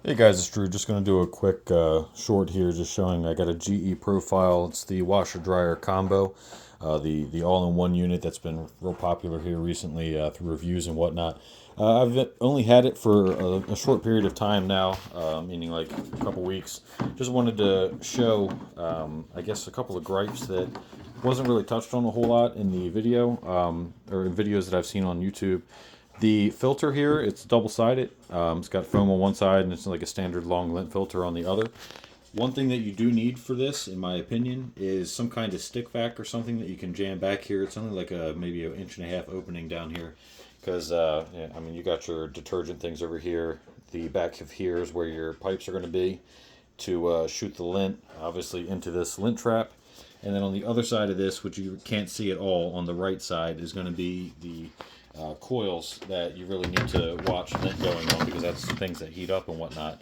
Hey guys, it's Drew. Just going to do a quick short here, just showing I got a GE profile. It's the washer dryer combo, the all-in-one unit that's been real popular here recently through reviews and whatnot. I've only had it for a short period of time now, meaning like a couple weeks. Just wanted to show, I guess, a couple of gripes that wasn't really touched on a whole lot in the video, or in videos that I've seen on YouTube. The filter here, it's double-sided. It's got foam on one side and it's like a standard long lint filter on the other. One thing that you do need for this, in my opinion, is some kind of stick vac or something that you can jam back here. It's only like maybe an inch and a half opening down here. Because, yeah, I mean, you got your detergent things over here. The back of here is where your pipes are going to be to shoot the lint, obviously, into this lint trap. And then on the other side of this, which you can't see at all, on the right side, is going to be the coils that you really need to watch lint going on, because that's the things that heat up and whatnot.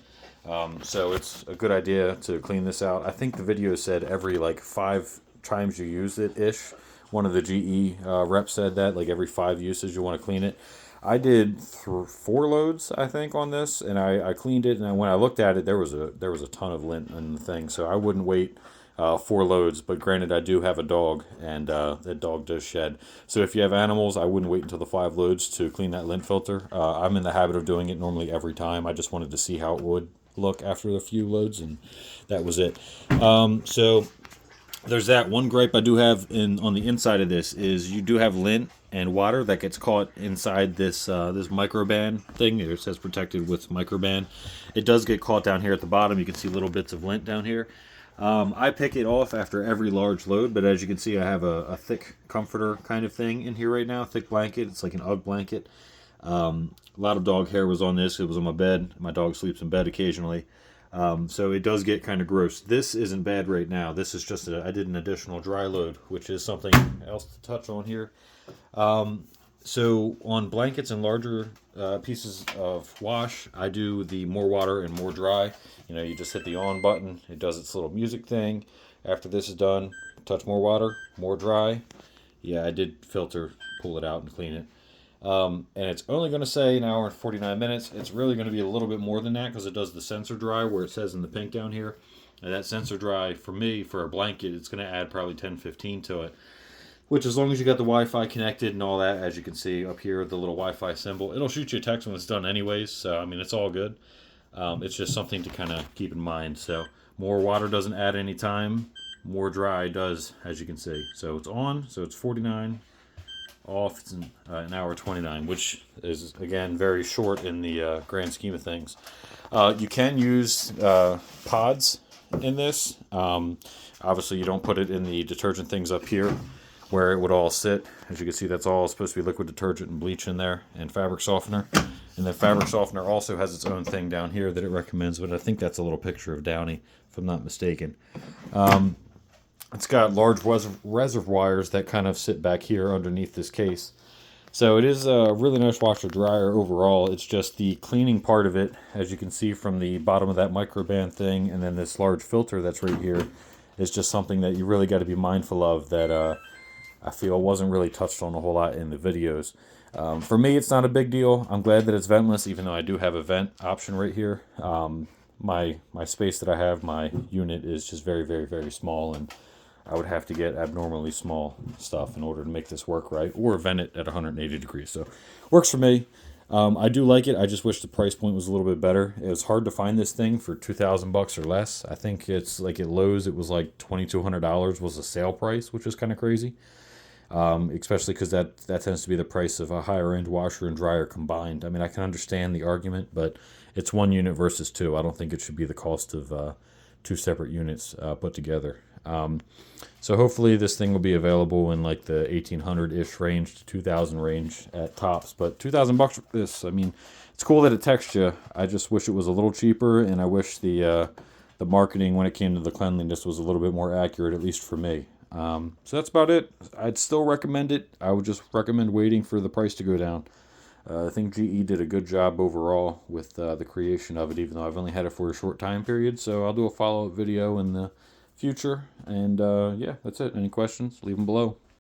So it's a good idea to clean this out. I think the video said every like 5 times you use it ish. One of the GE reps said that like every 5 uses you want to clean it. I did 4 loads, I think, on this, and I cleaned it. And when I looked at it, there was a ton of lint in the thing. So I wouldn't wait 4 loads. But granted, I do have a dog, and that dog does shed. So if you have animals, I wouldn't wait until the 5 loads to clean that lint filter. I'm in the habit of doing it normally every time. I just wanted to see how it would look after a few loads, and that was it. So there's that. One gripe I do have on the inside of this is you do have lint and water that gets caught inside this this microban thing. It says protected with microban. It does get caught down here at the bottom. You can see little bits of lint down here. I pick it off after every large load, but as you can see, I have a thick comforter kind of thing in here right now, thick blanket. It's like an UGG blanket. A lot of dog hair was on this. It was on my bed. My dog sleeps in bed occasionally. So it does get kind of gross. This isn't bad right now. This is just I did an additional dry load, which is something else to touch on here. So on blankets and larger pieces of wash, I do the more water and more dry. You know, you just hit the on button. It does its little music thing. After this is done, touch more water, more dry. Yeah, I did pull it out and clean it. And it's only going to say an hour and 49 minutes. It's really going to be a little bit more than that because it does the sensor dry where it says in the pink down here. And that sensor dry, for me, for a blanket, it's going to add probably 10-15 to it. Which, as long as you got the Wi-Fi connected and all that, as you can see up here, the little Wi-Fi symbol, it'll shoot you a text when it's done anyways. So, I mean, it's all good. It's just something to kind of keep in mind. So, more water doesn't add any time. More dry does, as you can see. So, it's on. So, it's 49. Off, it's an hour 29, which is, again, very short in the grand scheme of things. You can use pods in this. Obviously, you don't put it in the detergent things up here where it would all sit. As you can see, that's all supposed to be liquid detergent and bleach in there, and fabric softener. And then fabric softener also has its own thing down here that it recommends, but I think that's a little picture of Downy, if I'm not mistaken. It's got large reservoirs that kind of sit back here underneath this case. So it is a really nice washer dryer overall. It's just the cleaning part of it, as you can see from the bottom of that microban thing, and then this large filter that's right here, is just something that you really got to be mindful of that I feel wasn't really touched on a whole lot in the videos. For me, it's not a big deal. I'm glad that it's ventless, even though I do have a vent option right here. My space that I have, my unit, is just very, very, very small, and I would have to get abnormally small stuff in order to make this work right, or vent it at 180 degrees. So, works for me. I do like it. I just wish the price point was a little bit better. It was hard to find this thing for $2,000 or less. I think it's like at Lowe's, it was like $2,200 was a sale price, which is kind of crazy. Especially because that tends to be the price of a higher end washer and dryer combined. I mean, I can understand the argument, but it's 1 unit versus 2. I don't think it should be the cost of 2 separate units put together. So hopefully this thing will be available in like the 1,800-ish range to 2,000 range at tops. But $2,000 for this, I mean, it's cool that it texts you. I just wish it was a little cheaper, and I wish the marketing when it came to the cleanliness was a little bit more accurate, at least for me. So that's about it. I'd still recommend it. I would just recommend waiting for the price to go down. I think GE did a good job overall with the creation of it, even though I've only had it for a short time period. So I'll do a follow-up video in the future. And yeah, that's it. Any questions? Leave them below.